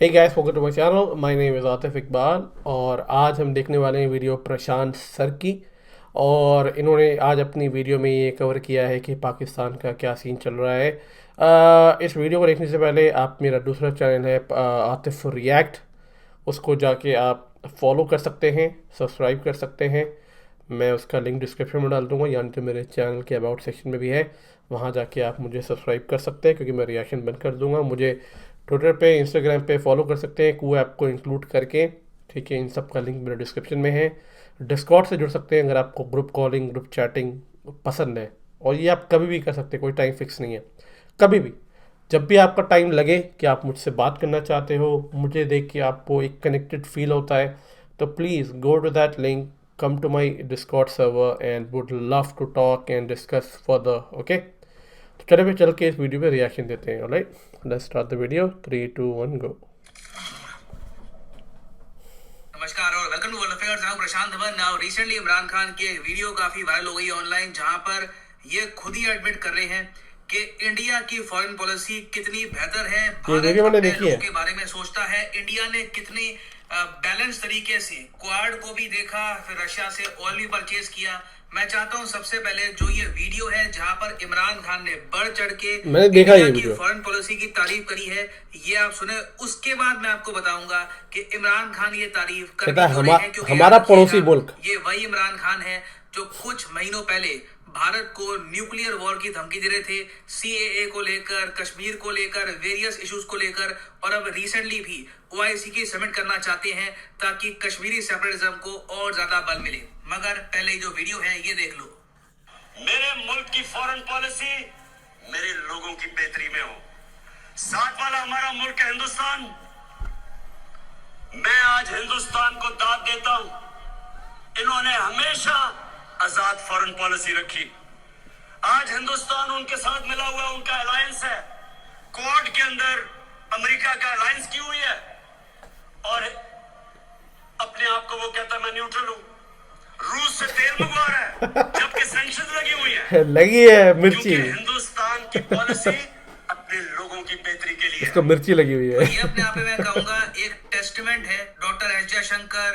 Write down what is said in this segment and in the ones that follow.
Hey guys, welcome to my channel. My name is Atif Iqbal और आज हम देखने वाले हैं वीडियो प्रशांत सर की। और इन्होंने आज अपनी वीडियो में ये कवर किया है कि पाकिस्तान का क्या सीन चल रहा है। इस वीडियो को देखने से पहले आप मेरा दूसरा चैनल है आतिफ रिएक्ट, उसको जाके आप फॉलो कर सकते हैं, सब्सक्राइब कर सकते हैं। मैं उसका लिंक डिस्क्रिप्शन में डाल दूंगा, यानी तो मेरे चैनल के अबाउट सेक्शन में भी है। वहाँ जाके आप मुझे सब्सक्राइब कर सकते हैं क्योंकि मैं रिएक्शन बंद कर दूंगा। मुझे ट्विटर पे, इंस्टाग्राम पे फॉलो कर सकते हैं कू ऐप को इंक्लूड करके। ठीक है, इन सब का लिंक मेरे डिस्क्रिप्शन में है। डिस्कॉर्ड से जुड़ सकते हैं अगर आपको ग्रुप कॉलिंग, ग्रुप चैटिंग पसंद है। और ये आप कभी भी कर सकते हैं, कोई टाइम फिक्स नहीं है। कभी भी, जब भी आपका टाइम लगे कि आप मुझसे बात करना चाहते हो, मुझे देख के आपको एक कनेक्टेड फील होता है, तो please go to that link, come to my Discord server and would love to talk and discuss further. Okay, तो चलो फिर चल के इस वीडियो पे रिएक्शन देते हैं। Alright, let's start the video. 3 2 1 गो। नमस्कार और वेलकम टू वर्ल्ड अफेयर्स। मैं प्रशांत धवन। नाउ रिसेंटली इमरान खान की एक वीडियो काफी वायरल हो गई है ऑनलाइन, जहां पर ये खुद ही एडमिट कर रहे हैं कि इंडिया की फॉरेन पॉलिसी कितनी बेहतर है। भारत अपने लोगों के बारे में सोचता है। इंडिया ने कितनी बैलेंस तरीके से क्वाड को भी देखा, फिर रशिया से ऑयल भी परचेज किया। मैं चाहता हूं सबसे पहले जो ये वीडियो है जहां पर इमरान खान ने बढ़ चढ़ के मैंने देखा इंडिया की फॉरेन पॉलिसी की तारीफ करी है, ये आप सुने। उसके बाद मैं आपको बताऊंगा कि इमरान खान ये तारीफ करता है क्योंकि हमारा पड़ोसी मुल्क, ये वही इमरान खान है जो कुछ महीनों पहले भारत को न्यूक्लियर वॉर की धमकी दे रहे थे, सीएए को लेकर, कश्मीर को लेकर, वेरियस इश्यूज को लेकर, और अब रिसेंटली भी ओआईसी की समिट करना चाहते हैं ताकि कश्मीरी सेपरेटिज्म को और ज्यादा बल मिले। मगर पहले जो वीडियो है ये देख लो। मेरे मुल्क की फॉरेन पॉलिसी मेरे लोगों की बेहतरी में हो। साथ वाला हमारा मुल्क है हिंदुस्तान। मैं आज हिंदुस्तान को दाद देता हूं। इन्होंने हमेशा आजाद फॉरेन पॉलिसी रखी। आज हिंदुस्तान उनके साथ मिला हुआ, उनका अलायंस है। क्वाड के अंदर अमेरिका का अलायंस की हुई है और अपने आप को वो कहता है मैं न्यूट्रल हूं। रूस से तेल मंगवा रहा है जबकि सैंक्शंस लगी हुई है, लगी है मिर्ची। हिंदुस्तान की पॉलिसी अपने लोगों की बेहतरी के लिए इसको मिर्ची लगी हुई है। ये अपने आप में मैं कहूंगा एक टेस्टमेंट है। Doctor S Jaishankar,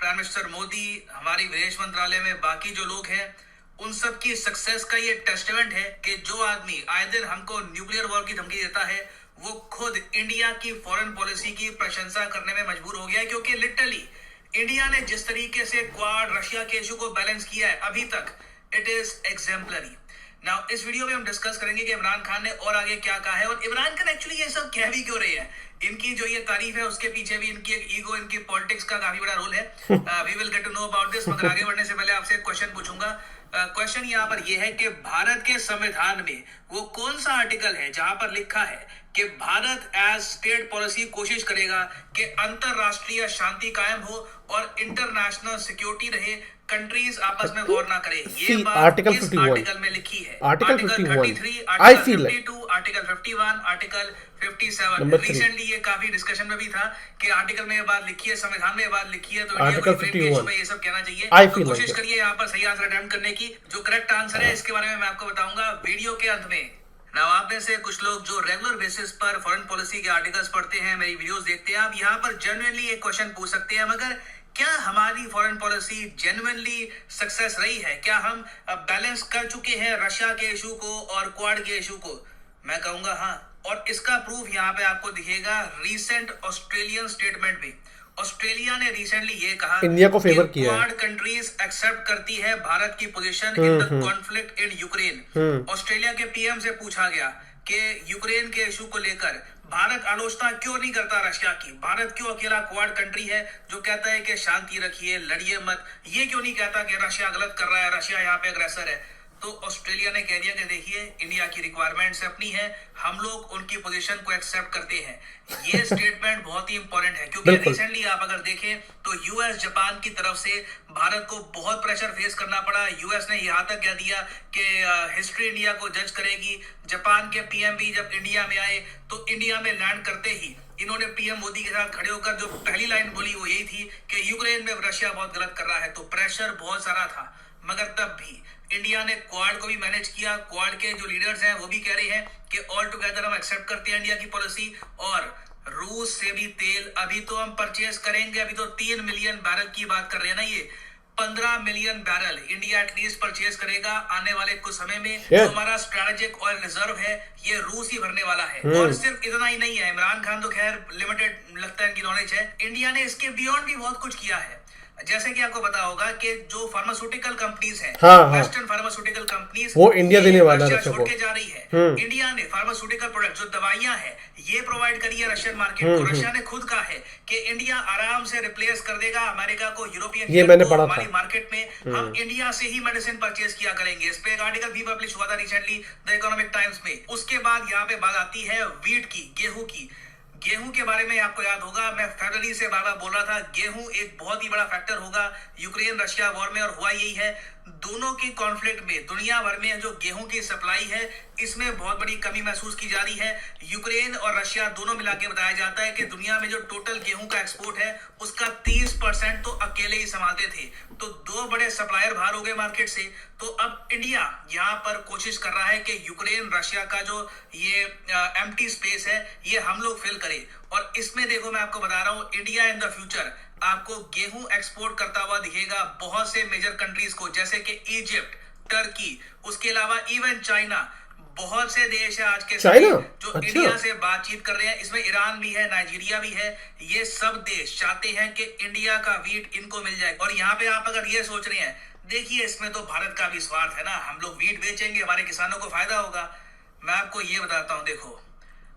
prime minister Modi, हमारी विदेश मंत्रालय में बाकी जो लोग हैं, उन सब की सक्सेस का ये टेस्टमेंट है कि जो आदमी आए दिन हमको न्यूक्लियर वॉर की धमकी देता है, वो खुद इंडिया की फॉरेन पॉलिसी की प्रशंसा करने में मजबूर हो गया है। क्योंकि लिटरली इंडिया ने जिस तरीके से क्वाड, रशिया के इशू को बैलेंस किया है अभी तक, इट इज एग्जाम्पलरी। नाउ इस वीडियो में हम डिस्कस करेंगे कि इमरान खान ने और आगे क्या कहा है और इमरान खान एक्चुअली ये सब कह भी क्यों रहे हैं। इनकी जो ये तारीफ है उसके पीछे भी इनकी एक ईगो, इनकी पॉलिटिक्स का काफी बड़ा रोल है। We will get to know about this. मगर आगे बढ़ने से पहले आपसे एक क्वेश्चन पूछूंगा। क्वेश्चन यहाँ पर यह है कि भारत के संविधान में वो कौन सा आर्टिकल है जहां पर लिखा है कि भारत एज स्टेट पॉलिसी कोशिश करेगा कि अंतरराष्ट्रीय शांति कायम हो और इंटरनेशनल सिक्योरिटी रहे, कंट्रीज आपस में वॉर ना करे। ये बात आर्टिकल किस 51 आर्टिकल में लिखी है? आर्टिकल 33, आई आर्टिकल फील 52, आर्टिकल 51, आर्टिकल 57। रिसेंटली ये काफी डिस्कशन में भी था कि आर्टिकल में ये बात लिखी है, संविधान में ये बात लिखी है, तो आर्टिकल इंडिया को ये सब कहना चाहिए। तो कोशिश करिए यहाँ पर सही आंसर अटेम्प्ट करने की। जो करेक्ट आंसर है इसके बारे में मैं आपको बताऊंगा वीडियो के अंत में। ना आप में से कुछ लोग जो रेगुलर बेसिस पर फॉरेन पॉलिसी के आर्टिकल्स पढ़ते हैं, मेरी वीडियोस देखते हैं, आप यहाँ पर जेन्युइनली एक क्वेश्चन पूछ सकते हैं, मगर क्या हमारी फॉरेन पॉलिसी जेन्युइनली सक्सेस रही है? क्या हम बैलेंस कर चुके हैं रशिया के इशू को और क्वाड के इशू को? मैं कहूंगा हाँ। और इसका प्रूफ यहाँ पे आपको दिखेगा रिसेंट ऑस्ट्रेलियन स्टेटमेंट में। ऑस्ट्रेलिया ने रिसेंटली ये कहा इंडिया को फेवर किया है। क्वाड कंट्रीज एक्सेप्ट करती है भारत की position in the conflict in Ukraine. Australia के पीएम से पूछा गया कि यूक्रेन के इशू को लेकर भारत आलोचना क्यों नहीं करता रशिया की? भारत क्यों अकेला क्वाड कंट्री है जो कहता है कि शांति रखिए, लड़िए मत? ये क्यों नहीं कहता कि रशिया गलत कर रहा है, रशिया यहाँ पे अग्रेसर है? तो ऑस्ट्रेलिया ने कह दिया कि देखिए इंडिया की रिक्वायरमेंट्स अपनी है, हम लोग उनकी पोजीशन को एक्सेप्ट करते हैं। ये स्टेटमेंट बहुत ही इंपॉर्टेंट है क्योंकि रिसेंटली आप अगर देखें तो यूएस, जापान की तरफ से भारत को बहुत प्रेशर फेस करना पड़ा। यूएस ने यहाँ तक कह दिया कि हिस्ट्री इंडिया को जज करेगी। जापान के पीएम भी जब इंडिया में आए तो इंडिया में लैंड करते ही इन्होंने पीएम मोदी के साथ खड़े होकर जो पहली लाइन बोली वो यही थी कि यूक्रेन में रशिया बहुत गलत कर रहा है। तो प्रेशर बहुत सारा था, मगर तब भी इंडिया ने क्वाड को भी मैनेज किया। क्वाड के जो लीडर्स हैं वो भी कह रहे हैं कि ऑल टुगेदर हम एक्सेप्ट करते हैं इंडिया की पॉलिसी, और रूस से भी तेल अभी तो हम परचेज करेंगे। अभी तो 3 मिलियन बैरल की बात कर रहे हैं ना, ये 15 million barrel India at least purchase करेगा आने वाले कुछ समय में। जो हमारा स्ट्रेटेजिक ऑयल रिजर्व है ये रूस ही भरने वाला है। और सिर्फ इतना ही नहीं है, इमरान खान तो खैर लिमिटेड लगता है इनकी नॉलेज है, इंडिया ने इसके बियॉन्ड भी बहुत कुछ किया है। जैसे कि आपको पता होगा कि जो फार्मास्यूटिकल कंपनीज हैं, वेस्टर्न फार्मास्यूटिकल कंपनीज, वो इंडिया देने वाला है रशिया छोड़ के जा रही है। इंडिया ने फार्मास्यूटिकल प्रोडक्ट जो दवाइयां हैं ये प्रोवाइड करी है रशियन मार्केट को। रशिया ने खुद कहा है कि इंडिया आराम से रिप्लेस कर देगा अमेरिका को, यूरोपियन ये मैंने पढ़ा हमारी मार्केट में। हम इंडिया से ही मेडिसिन परचेज किया करेंगे। इस पे एक आर्टिकल भी पब्लिश हुआ था रिसेंटली द इकोनॉमिक टाइम्स में। उसके बाद यहाँ पे बात आती है वीट की, गेहूं की। गेहूं के बारे में आपको याद होगा, मैं फरवरी से बार बार बोल रहा था गेहूं एक बहुत ही बड़ा फैक्टर होगा यूक्रेन रशिया वॉर में, और हुआ यही है। दोनों के कॉन्फ्लिक्ट में दुनिया भर में जो गेहूं की सप्लाई है इसमें बहुत बड़ी कमी महसूस की जा रही है। यूक्रेन और रशिया दोनों मिला के बताया जाता है कि दुनिया में जो टोटल गेहूं का एक्सपोर्ट है उसका 30% तो अकेले ही संभालते थे। तो दो बड़े सप्लायर बाहर हो गए मार्केट से। तो अब इंडिया यहाँ पर कोशिश कर रहा है कि यूक्रेन रशिया का जो ये एम्प्टी स्पेस है ये हम लोग फिल करें। और इसमें देखो मैं आपको बता रहा हूँ, इंडिया इन द फ्यूचर आपको गेहूं एक्सपोर्ट करता हुआ दिखेगा बहुत से मेजर कंट्रीज को, जैसे कि इजिप्ट, टर्की, उसके अलावा इवन चाइना। बहुत से देश है आज के समय जो इंडिया से बातचीत कर रहे हैं। इसमें ईरान भी है, नाइजीरिया भी है। ये सब देश चाहते हैं कि इंडिया का वीट इनको मिल जाए। और यहाँ पे आप अगर ये सोच रहे हैं, देखिए इसमें तो भारत का भी स्वार्थ है ना, हम लोग वीट बेचेंगे हमारे किसानों को फायदा होगा। मैं आपको ये बताता हूँ, देखो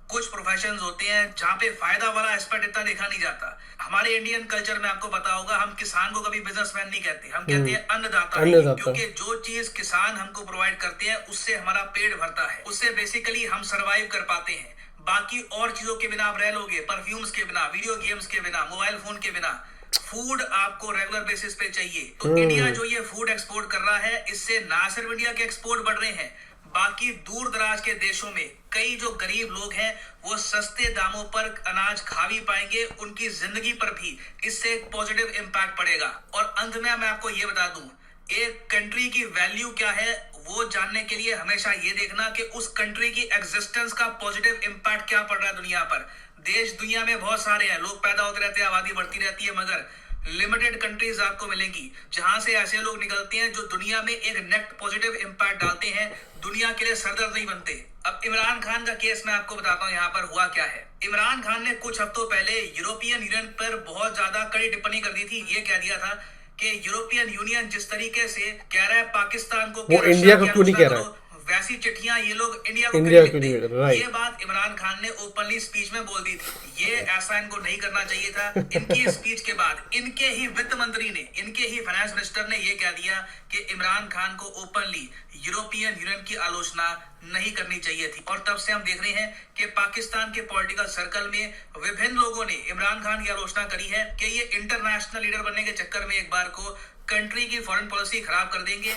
कुछ प्रोफेशंस होते हैं जहां पे फायदा वाला एस्पेक्ट इतना देखा नहीं जाता। हमारे इंडियन कल्चर में आपको पता होगा हम किसान को कभी बिजनेसमैन नहीं कहते, हम कहते हैं अन्नदाता, क्योंकि जो चीज किसान हमको प्रोवाइड करते हैं उससे हमारा पेट भरता है, उससे बेसिकली हम सर्वाइव कर पाते हैं। बाकी और चीजों के बिना आप रह लोगे, परफ्यूम्स के बिना, वीडियो गेम्स के बिना, मोबाइल फोन के बिना, फूड आपको रेगुलर बेसिस पे चाहिए। तो इंडिया जो ये फूड एक्सपोर्ट कर रहा है इससे ना सिर्फ इंडिया के एक्सपोर्ट बढ़ रहे हैं, बाकी दूर दराज के देशों में कई जो गरीब लोग हैं वो सस्ते दामों पर अनाज खा भी पाएंगे, उनकी जिंदगी पर भी इससे एक पॉजिटिव इम्पैक्ट पड़ेगा। और अंत में मैं आपको ये बता दूं, एक कंट्री की वैल्यू क्या है वो जानने के लिए हमेशा ये देखना कि उस कंट्री की एग्जिस्टेंस का पॉजिटिव इम्पैक्ट क्या पड़ रहा है दुनिया पर। देश दुनिया में बहुत सारे हैं, लोग पैदा होते रहते हैं, आबादी बढ़ती रहती है, मगर लिमिटेड कंट्रीज आपको मिलेंगी जहां से ऐसे लोग निकलते हैं जो दुनिया में एक नेट पॉजिटिव इंपैक्ट डालते हैं, दुनिया के लिए सरदर्द नहीं बनते। अब इमरान खान का केस मैं आपको बताता हूं यहाँ पर हुआ क्या है। इमरान खान ने कुछ हफ्तों पहले यूरोपियन यूनियन पर बहुत ज्यादा कड़ी टिप्पणी कर दी थी। ये कह दिया था कि यूरोपियन यूनियन जिस तरीके से कह रहा है पाकिस्तान को, वो इंडिया को क्यों नहीं कह रहा है, वैसी चिट्ठियां ये लोग इंडिया को लिखते। ये बात इमरान खान ने ओपनली स्पीच में बोल दी थी। ये ऐसा इनको नहीं करना चाहिए था। इनकी स्पीच के बाद इनके ही वित्त मंत्री ने, इनके ही फाइनेंस मिनिस्टर ने ये कह दिया कि इमरान खान को ओपनली यूरोपियन यूनियन की आलोचना नहीं करनी चाहिए थी। और तब से हम देख रहे हैं कि पाकिस्तान के पॉलिटिकल सर्कल में विभिन्न लोगों ने इमरान खान की आलोचना करी है कि ये इंटरनेशनल लीडर बनने के चक्कर में एक बार को कंट्री की फॉरेन पॉलिसी खराब कर देंगे।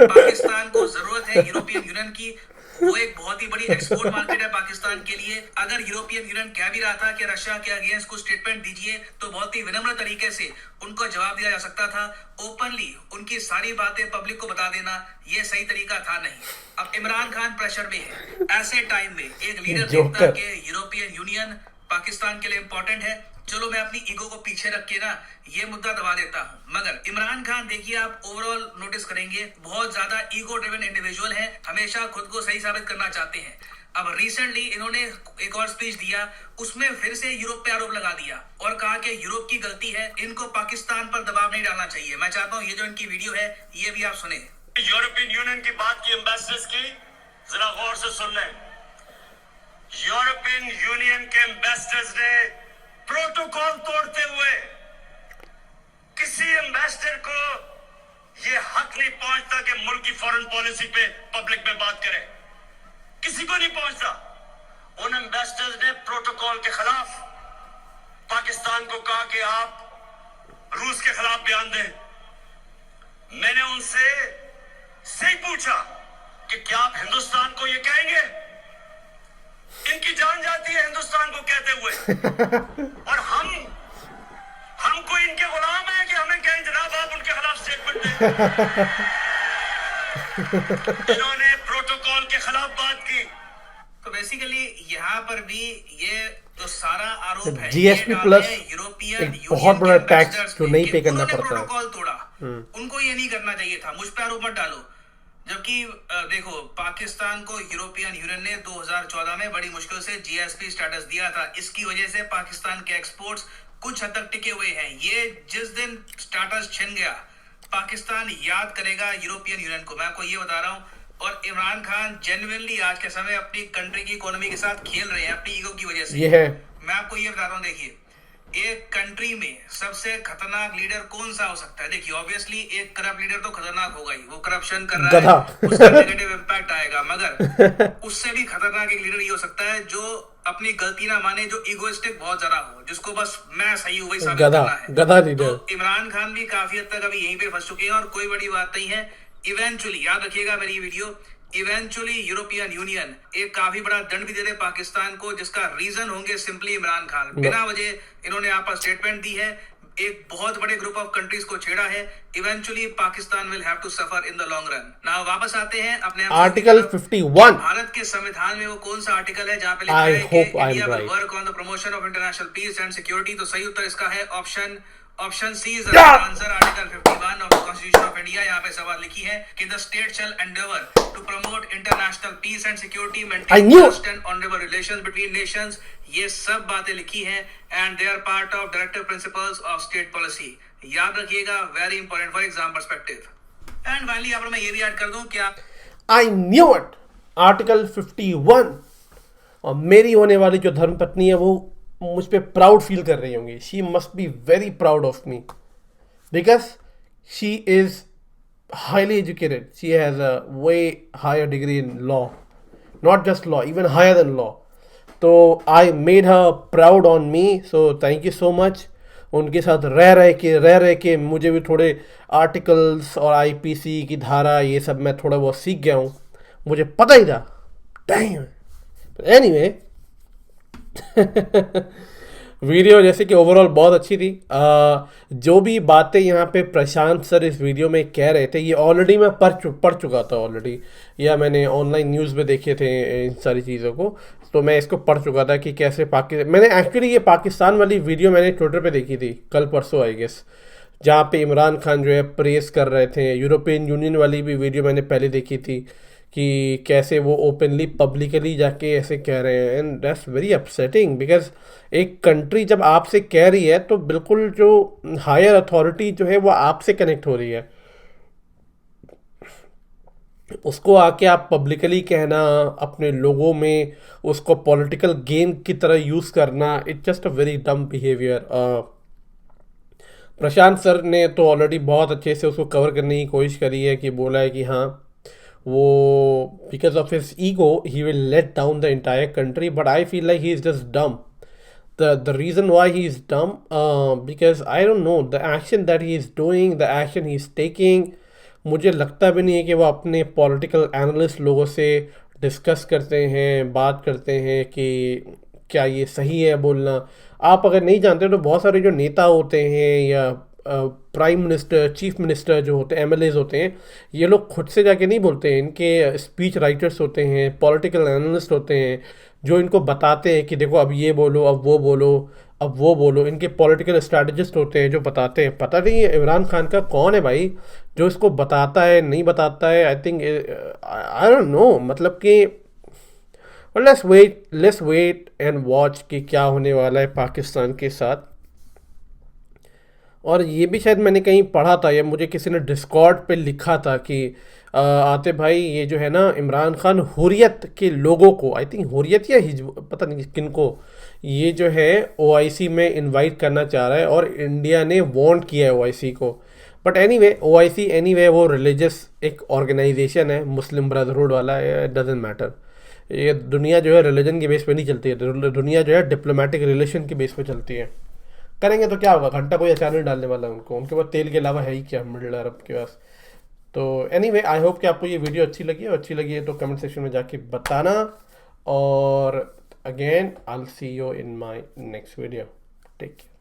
पाकिस्तान को जरूरत है यूरोपियन यूनियन की, वो एक बहुत ही बड़ी एक्सपोर्ट मार्केट है पाकिस्तान के लिए। अगर यूरोपियन यूनियन कह भी रहा था कि रशिया के अगेंस्ट कुछ स्टेटमेंट दीजिए तो बहुत ही विनम्र तरीके से उनको जवाब दिया जा सकता था। ओपनली उनकी सारी बातें पब्लिक को बता देना ये सही तरीका था नहीं। अब इमरान खान प्रेशर में है, ऐसे टाइम में एक लीडर देखता कि यूरोपियन यूनियन पाकिस्तान के लिए इंपॉर्टेंट है, चलो मैं अपनी ईगो को पीछे रख के ना ये मुद्दा दबा देता हूं। मगर इमरान खान देखिए आप ओवरऑल नोटिस करेंगे बहुत ज्यादा ईगो ड्रिवन इंडिविजुअल है, हमेशा खुद को सही साबित करना चाहते हैं। अब रिसेंटली इन्होंने एक और स्पीच दिया, उसमें फिर से यूरोप पे आरोप लगा दिया और कहा कि यूरोप की गलती है, इनको पाकिस्तान पर दबाव नहीं डालना चाहिए। मैं चाहता हूँ ये जो इनकी वीडियो है ये भी आप सुने। यूरोपियन यूनियन की बात की एम्बेसडर्स की, जरा गौर से सुन लें। यूरोपियन यूनियन के एम्बेसडर्स ने प्रोटोकॉल तोड़ते हुए किसी एम्बेसडर को यह हक नहीं पहुंचता कि मुल्क की फॉरेन पॉलिसी पे पब्लिक में बात करे, किसी को नहीं पहुंचता। उन एम्बेसडर्स ने प्रोटोकॉल के खिलाफ पाकिस्तान को कहा कि आप रूस के खिलाफ बयान दें। मैंने उनसे सही पूछा कि क्या आप हिंदुस्तान को ये कहेंगे? इनकी जान जाती है हिंदुस्तान को कहते हुए और हम कोई इनके गुलाम है कि हमें कहें जनाब आप उनके खिलाफ स्टेटमेंट दें। इन्होंने प्रोटोकॉल के खिलाफ बात की। तो बेसिकली यहाँ पर भी ये जो सारा आरोप है GSP ये डाल प्लस है यूरोपियन एक यूनियन बहुत बड़ा के टैक्स एम्बेसडर्स जो पे नहीं कि पे करना उन्होंने पड़ता है। प्रोटोकॉल तोड़ा, उनको ये नहीं करना चाहिए था, मुझ पे आरोप मत डालो। जबकि देखो, पाकिस्तान को यूरोपियन यूनियन ने 2014 में बड़ी मुश्किल से GSP स्टेटस दिया था। इसकी वजह से पाकिस्तान के एक्सपोर्ट्स कुछ हद तक टिके हुए हैं। ये जिस दिन स्टेटस छिन गया, पाकिस्तान याद करेगा यूरोपियन यूनियन को, मैं आपको ये बता रहा हूँ। और इमरान खान जेन्युइनली आज के समय अपनी कंट्री की इकोनॉमी के साथ खेल रहे हैं अपनी ईगो की वजह से। ये है मैं आपको ये बताता हूँ, देखिए, एक कंट्री में सबसे खतरनाक लीडर कौन सा हो सकता है? देखिए, ऑब्वियसली एक करप्ट लीडर तो खतरनाक होगा ही, वो करप्शन कर रहा गधा। है, उसका नेगेटिव इम्पैक्ट आएगा। मगर उससे भी खतरनाक एक लीडर ये हो सकता है जो अपनी गलती ना माने, जो इगोइस्टिक बहुत ज्यादा हो, जिसको बस मैं सही हूँ वही साबित गधा, करना है। गधा लीडर। तो इमरान खान भी काफी हद तक अभी यहीं पे फंस चुके हैं और कोई बड़ी बात नहीं है। इवेंचुअली, याद रखिएगा मेरी ये वीडियो, इवेंचुअली यूरोपियन यूनियन एक काफी बड़ा दंड भी दे रहे पाकिस्तान को, जिसका रीजन होंगे सिंपली इमरान खान। बिना वजह इन्होंने यहाँ पर स्टेटमेंट दी है, एक बहुत बड़े ग्रुप ऑफ कंट्रीज को छेड़ा है। Eventually Pakistan will have to suffer in the long run. Now वापस आते हैं अपने आर्टिकल 51। भारत के संविधान में वो कौन सा आर्टिकल है जहाँ पे लिखा है कि India will work on the promotion of international peace and security? तो सही उत्तर इसका है option C is the answer, article 51 of the constitution of India. यहाँ पे सवाल लिखी है कि the state shall endeavour to promote international peace and security, maintain just and honourable relations between nations. ये सब बातें लिखी हैं and they are part of directive principles of state policy. याद रखिएगा, very important for exam perspective. And finally यहाँ पर मैं ये भी ऐड कर दूं कि आप आई न्यू इट, आर्टिकल 51। और मेरी होने वाली जो धर्मपत्नी है वो मुझ पे प्राउड फील कर रही होंगी। She must be very proud of me because she is highly educated. She has a way higher degree in law, not just law, even higher than law. तो I made her proud on me, so thank you so much. उनके साथ रह रह के मुझे भी थोड़े articles और IPC की धारा ये सब मैं थोड़ा बहुत सीख गया हूँ, मुझे पता ही था। डैम। एनीवे वीडियो जैसे कि ओवरऑल बहुत अच्छी थी। जो भी बातें यहाँ पे प्रशांत सर इस वीडियो में कह रहे थे ये ऑलरेडी मैं पढ़ चुका था ऑलरेडी, या मैंने ऑनलाइन न्यूज़ में देखे थे इन सारी चीज़ों को। तो मैं इसको पढ़ चुका था कि कैसे मैंने एक्चुअली ये पाकिस्तान वाली वीडियो मैंने ट्विटर पे देखी थी कल परसों आई गेस, जहाँ पे इमरान खान जो है प्रेस कर रहे थे। यूरोपियन यूनियन वाली भी वीडियो मैंने पहले देखी थी कि कैसे वो ओपनली पब्लिकली जाके ऐसे कह रहे हैं, and that's very upsetting because एक कंट्री जब आपसे कह रही है तो बिल्कुल जो हायर अथॉरिटी जो है वो आपसे कनेक्ट हो रही है, उसको आके आप पब्लिकली कहना, अपने लोगों में उसको पॉलिटिकल गेन की तरह यूज़ करना, इट्स जस्ट अ वेरी डम बिहेवियर। प्रशांत सर ने तो ऑलरेडी बहुत अच्छे से उसको कवर करने की कोशिश करी है कि बोला है कि हाँ वो because of his ego he will let down the entire country, but I feel like he is just डम. The reason why he is dumb, because I don't know, the action that he is doing, the action he is taking, मुझे लगता भी नहीं है कि वो अपने political analyst लोगों से डिस्कस करते हैं, बात करते हैं कि क्या ये सही है बोलना. आप अगर नहीं जानते तो बहुत सारे जो नेता होते हैं या प्राइम मिनिस्टर, चीफ मिनिस्टर जो होते हैं, MLAs होते हैं, ये लोग खुद से जाके नहीं बोलते हैं. इनके स्पीच राइटर्स होते हैं, पॉलिटिकल एनालिस्ट होते हैं जो इनको बताते हैं कि देखो अब ये बोलो, अब वो बोलो, अब वो बोलो. इनके पॉलिटिकल स्ट्रैटेजिस्ट होते हैं जो बताते हैं. पता नहीं है इमरान खान का कौन है भाई जो इसको बताता है, नहीं बताता है. I think I don't know, मतलब कि लेट्स वेट एंड वॉच कि क्या होने वाला है पाकिस्तान के साथ. और ये भी शायद मैंने कहीं पढ़ा था या मुझे किसी ने डिस्कॉर्ड पे लिखा था कि आते भाई ये जो है ना इमरान खान हुर्रियत के लोगों को, आई थिंक हुर्रियत या पता नहीं किन को, ये जो है OIC में इनवाइट करना चाह रहा है और इंडिया ने वांट किया है OIC को. बट एनीवे OIC एनीवे वो रिलीजियस एक ऑर्गेनाइजेशन है, मुस्लिम ब्रदरहुड वाला है, डजेंट मैटर. ये दुनिया जो है रिलीजन के बेस पे नहीं चलती है, दुनिया जो है डिप्लोमेटिक रिलेशन के बेस पे चलती है. करेंगे तो क्या होगा, घंटा कोई अचानक डालने वाला है उनको, उनके पास तेल के अलावा है ही क्या मिडिल अरब के पास. तो एनीवे आई होप कि आपको ये वीडियो अच्छी लगी, और अच्छी लगी है तो कमेंट सेक्शन में जाके बताना. और again I will see you in my next video. Take care.